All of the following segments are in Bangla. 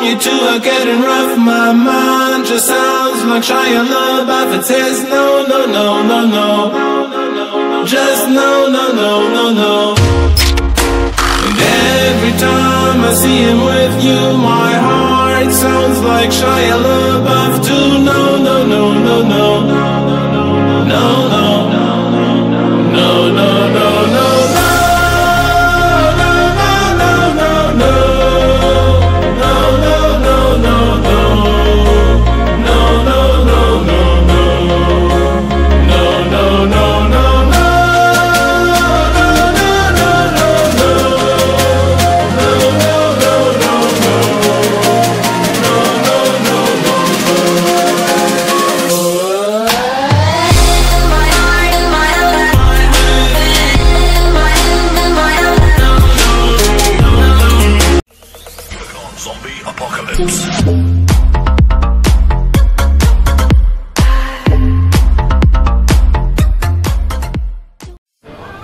you two are getting rough. My mind just sounds like Shia LaBeouf. It says no, no, no, no, no. Just no, no, no, no, no. And every time I see him with you, my heart sounds like Shia LaBeouf too. No, no, no, no, no. No, no, no, no, no, no, no.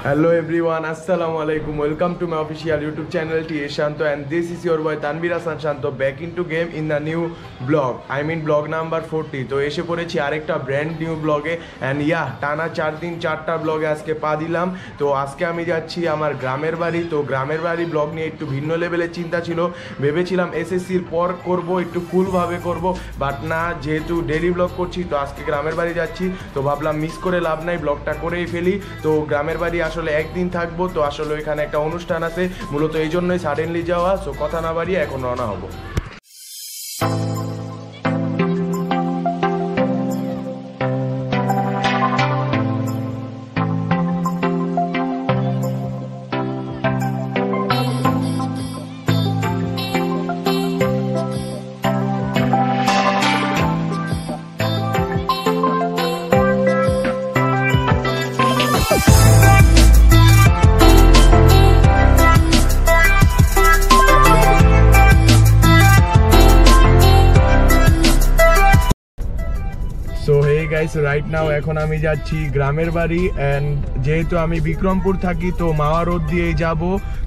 Hello everyone, assalamu alaikum. Welcome to my official YouTube channel TS Shanto, and this is your boy Tanvir Hasan Shanto back into game in the new vlog. I mean vlog number 40. তো এসে পড়েছি আরেকটা ব্র্যান্ড নিউ ব্লগে এন্ড টানা 4 দিন 4টা ব্লগে আজকে পা দিলাম। তো আজকে আমি যাচ্ছি আমার গ্রামের বাড়ি। তো গ্রামের বাড়ি ব্লগ নিয়ে একটু ভিন্ন লেভেলের চিন্তা ছিল, ভেবেছিলাম এসএসসির পর করব, একটু ফুলভাবে করব, বাট না, যেহেতু ডেইলি ব্লগ করছি তো আজকে গ্রামের বাড়ি যাচ্ছি। তো ভাবলাম মিস করে লাভ নাই, ব্লগটা করেই ফেলি। তো গ্রামের বাড়ি আসলে একদিন থাকবো, তো আসলে ওইখানে একটা অনুষ্ঠান আছে, মূলত এই জন্যই সাডেনলি যাওয়া। সো কথা না বাড়িয়ে এখন রওনা হব। রাইট নাও এখন আমি যাচ্ছি গ্রামের বাড়ি এন্ড যেহেতু আমি বিক্রমপুর থাকি তো মাওয়া রোড দিয়েই যাব।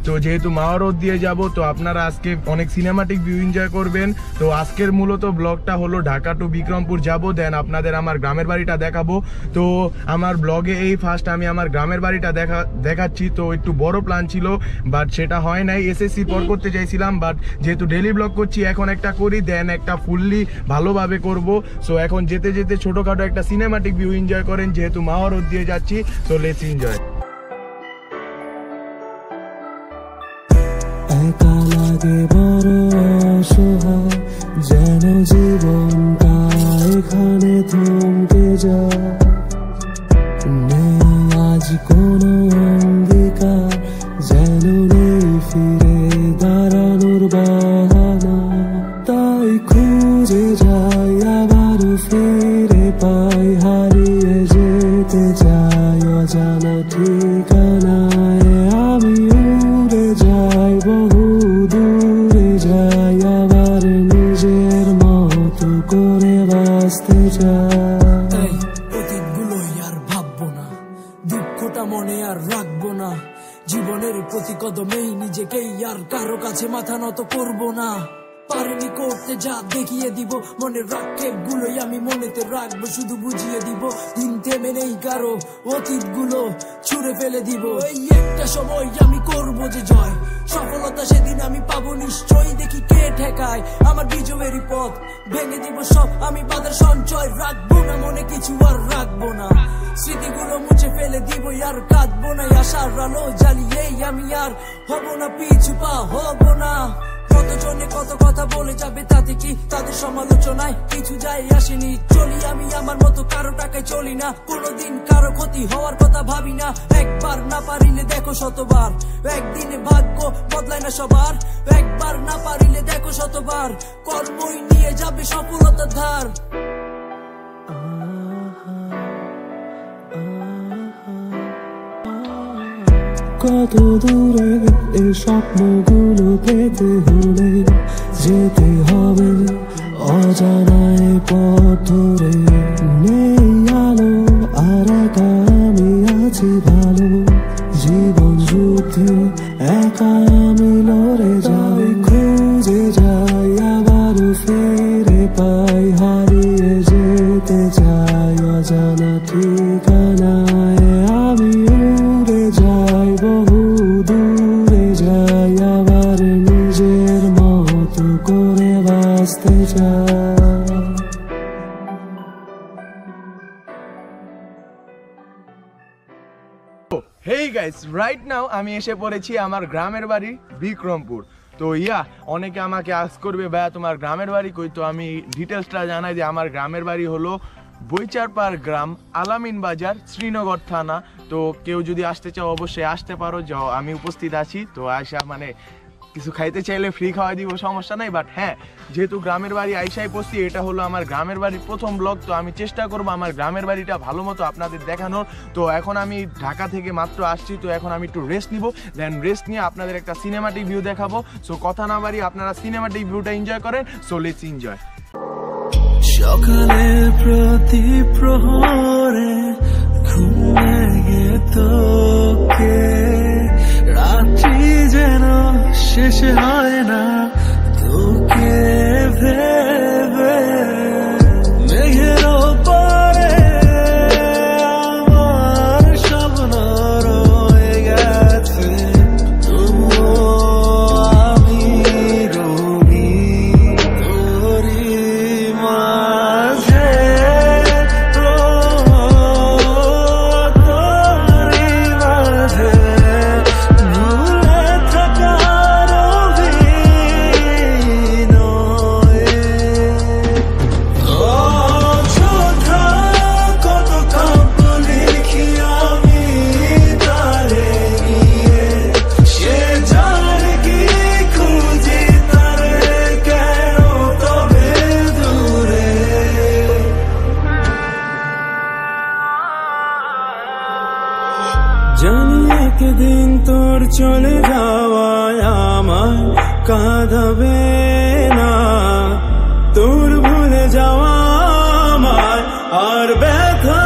তো যেহেতু মাওয়া রোড দিয়ে যাব তো আপনারা আজকে অনেক সিনেমাটিক ভিউ এনজয় করবেন। তো আজকের মূলত ব্লগটা হলো ঢাকা টু বিক্রমপুর যাব, দেন আপনাদের আমার গ্রামের বাড়িটা দেখাবো। তো আমার ব্লগে এই ফার্স্ট আমি আমার গ্রামের বাড়িটা দেখাচ্ছি। তো একটু বড় প্ল্যান ছিল বাট সেটা হয় নাই, এসএসসি পর করতে চাইছিলাম, বাট যেহেতু ডেইলি ব্লগ করছি এখন একটা করি, দেন একটা ফুললি ভালোভাবে করব। সো এখন যেতে যেতে ছোটখাটো একটা সিনেমাটিক ভিউ এনজয় করেন, যেহেতু মাওয়া রোড দিয়ে যাচ্ছি। So let's enjoy. একা লাগে বড় অসহায়, যেন জীবনটা এখানে থমকে যায়। নেই আজ কোনো অঙ্গীকার, যেন নেই ফিরে দাঁড়ানোর বাহানা। তাই খুঁজে যাই আবার ফিরে পাই, হারিয়ে যেতে চাই অজানা ঠিকানায়। আমি উড়ে যাই বহু দূরে যাই, আবার নিজের মতো করে বাঁচতে চাই। অতীতগুলোই আর ভাববো না, দুঃখটা মনে আর রাখবো না। জীবনের প্রতি কদমেই নিজেকেই আর কারো কাছে মাথা নত করবো না। পারিনি করতে যা দেখিয়ে দিব, মনের রাক্ষেপ গুলোই আমি মনেতে রাখবো, শুধু বুঝিয়ে দিব দিন থেমে নেই কারো, অতীত গুলো ছুঁড়ে ফেলে দিব। এই একটা সময় আমি করবো যে জয়, সফলতা সেদিন আমি পাবো নিশ্চয়ই, দেখি কে ঠেকায় আমার বিজয়েরই পথ। ভেঙে দিব সব আমি বাধার সঞ্চয়, রাখবো না মনে কিছু আর রাখবো না, স্মৃতিগুলো মুছে ফেলে দিব আর কাঁদবো না। আশার আলো জ্বালিয়েই আমি আর হব না পিছু পা, হব না। কতজনে কত কথা বলে যাবে, তাতে কি তাদের সমালোচনায় কিছু যায় আসেনি। চলি আমি আমার মতো, কারো টাকায় চলি না, কোনোদিন কারো ক্ষতি হওয়ার কথা ভাবি না। একবার না পারিলে দেখো শতবার, একদিনে ভাগ্য বদলায় না সবার। একবার না পারিলে দেখো শতবার, কর্মই নিয়ে যাবে সফলতার ধার। কত দূরে এই স্বপ্নগুলো পেতে হলে যেতে হবে অজানায় পথ ধরে। নেই আলো আর একা আমি আছি ভালো, জীবন যুদ্ধে একা আমি লড়ে যাই। খুঁজে যাই আবার বহু দূরে যাই আবার নিজের মতো করে বাঁচতে চাই। হেই গাইস, রাইট নাও আমি এসে পড়েছি আমার গ্রামের বাড়ি বিক্রমপুর। তো অনেকে আমাকে আস্ক করবে ভাইয়া তোমার গ্রামের বাড়ি কই, তো আমি ডিটেলসটা জানাই যে আমার গ্রামের বাড়ি হলো বৈচারপাড় গ্রাম, আলামিন বাজার, শ্রীনগর থানা। তো কেউ যদি আসতে চাও অবশ্যই আসতে পারো, যাও আমি উপস্থিত আছি। তো আয়সা মানে কিছু খাইতে চাইলে ফ্রি খাওয়াই দিব, সমস্যা নাই। বাট হ্যাঁ, যেহেতু গ্রামের বাড়ি আইসাই পড়ছি, এটা হলো আমার গ্রামের বাড়ির প্রথম ব্লগ। তো আমি চেষ্টা করবো আমার গ্রামের বাড়িটা ভালো মতো আপনাদের দেখানোর। তো এখন আমি ঢাকা থেকে মাত্র আসছি, তো এখন আমি একটু রেস্ট নিব, দেন রেস্ট নিয়ে আপনাদের একটা সিনেমাটিক ভিউ দেখাবো। সো কথা না বাড়ি, আপনারা সিনেমাটিক ভিউটা এনজয় করেন। So let's enjoy. সকালে প্রতি প্রহরে ঘুমিয়ে তোকে, রাত্রি যেন শেষ হয় না তোকে ভেবে। মেঘের ওপরে আমার স্বপ্ন রয়ে গেছে, তবুও আমি রবি তোরি মাঝে, তোরি মাঝে ভুলে থাকার অভিনয়ে। অযথা কত কাব্য লিখি আমি তারে নিয়ে, সে যার কি খুঁজি তারে কেন তবে দূরে। জানি একদিন তোর চলে যাওয়ায় আমায় কাঁদাবে না, তোর ভুলে যাওয়া আমায় আর ব্যথা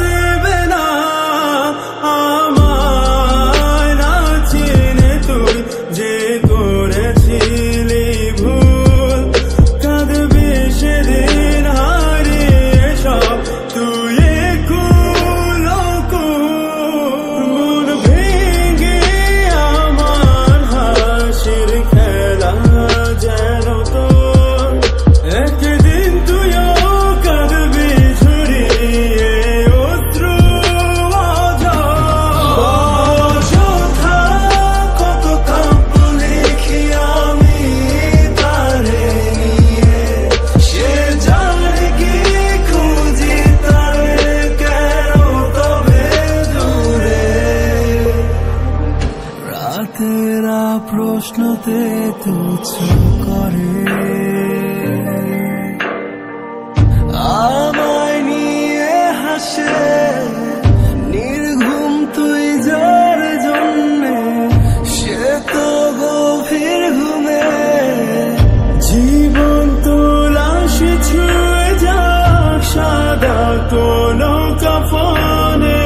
দেবে না। আমায় না চিনে তুই যে করেছিলি ভুল, কাঁদবি সেদিন হারিয়ে সব তুই মন ভেঙে আমার হাসির খেলা যেন তোর, একদিন তুইও কাঁদবি ঝরিয়ে অশ্রু। অযথা কত কাব্য লিখি আমি তারে নিয়ে, সে যার কি খুঁজি তারে কেন তবে দূরে। রাতেরা প্রশ্নতে তুচ্ছ করে আমায় নিয়ে হাসে, নির্ঘুম তুই যার জন্যে সে তো গভীর ঘুমে। জীবন তোলাশি ছুঁয়ে যা সাদা কোনো কাফনে,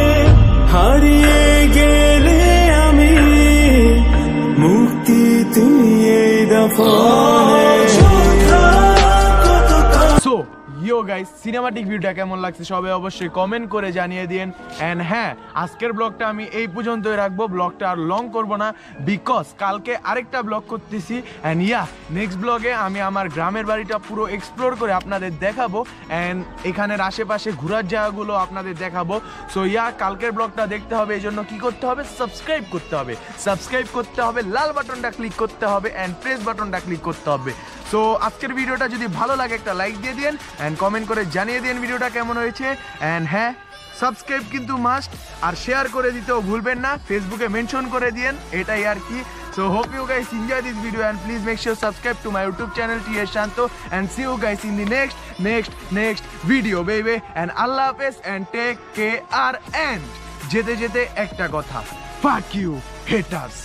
হারিয়ে গেলে আমি মুক্তি তুই এই দফনে। সো গাইস, সিনেমাটিক ভিউটা কেমন লাগছে সবাই অবশ্যই কমেন্ট করে জানিয়ে দিন। এন্ড হ্যাঁ, আজকের ব্লগটা আমি এই পর্যন্তই রাখবো, ব্লগটা আর লং করব না, বিকজ কালকে আরেকটা ব্লগ করতেছি। এন্ড নেক্সট ব্লগে আমি আমার গ্রামের বাড়িটা পুরো এক্সপ্লোর করে আপনাদের দেখাবো, এন্ড এখানের আশেপাশে ঘোরার জায়গাগুলো আপনাদের দেখাবো। সো কালকের ব্লগটা দেখতে হবে, এই জন্য কি করতে হবে, সাবস্ক্রাইব করতে হবে, লাল বাটনটা ক্লিক করতে হবে এন্ড প্রেস বাটনটা ক্লিক করতে হবে। সো আজকের ভিডিওটা যদি ভালো লাগে একটা লাইক দিয়ে দিন এন্ড কমেন্ট করে জানিয়ে দিন ভিডিওটা কেমন হয়েছে। এন্ড হ্যাঁ, সাবস্ক্রাইব কিন্তু মাস্ট, আর শেয়ার করে দিতেও ভুলবেন না, ফেসবুকে মেনশন করে দিন, এটাই আর কি। So hope you guys enjoy this video and please make sure subscribe to my YouTube channel TS Shanto, and see you guys in the next video baby, and Allah Hafiz and take care, and jete jete ekta kotha, fuck you haters.